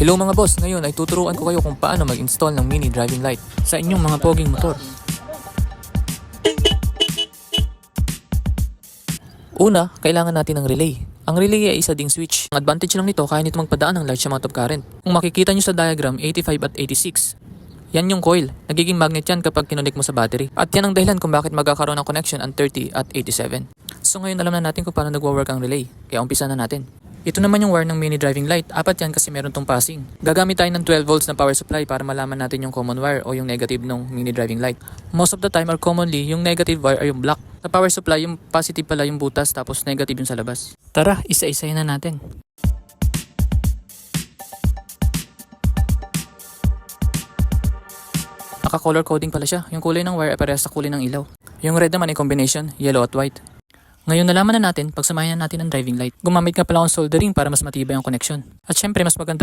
Hello mga boss, ngayon ay tuturuan ko kayo kung paano mag-install ng mini driving light sa inyong mga poging motor. Una, kailangan natin ng relay. Ang relay ay isa ding switch. Ang advantage lang nito, kaya nito magpadaan ng large amount of current. Kung makikita nyo sa diagram, 85 at 86. Yan yung coil. Nagiging magnet yan kapag kinonect mo sa battery. At yan ang dahilan kung bakit magkakaroon ng connection ang 30 at 87. So ngayon alam na natin kung paano nagwo-work ang relay. Kaya umpisa na natin. Ito naman yung wire ng mini driving light. Apat yan kasi meron tong passing. Gagamit tayo ng 12 volts na power supply para malaman natin yung common wire o yung negative ng mini driving light. Most of the time or commonly, yung negative wire ay yung black. Sa power supply, yung positive pala yung butas tapos negative yung sa labas. Tara, isa-isahin na natin. Naka-color coding pala siya. Yung kulay ng wire ay parehas sa kulay ng ilaw. Yung red naman ay combination, yellow at white. Ngayon nalaman na natin, pagsamahin natin ang driving light. Gumamit nga pala akong soldering para mas matibay ang connection. At syempre mas maganda ang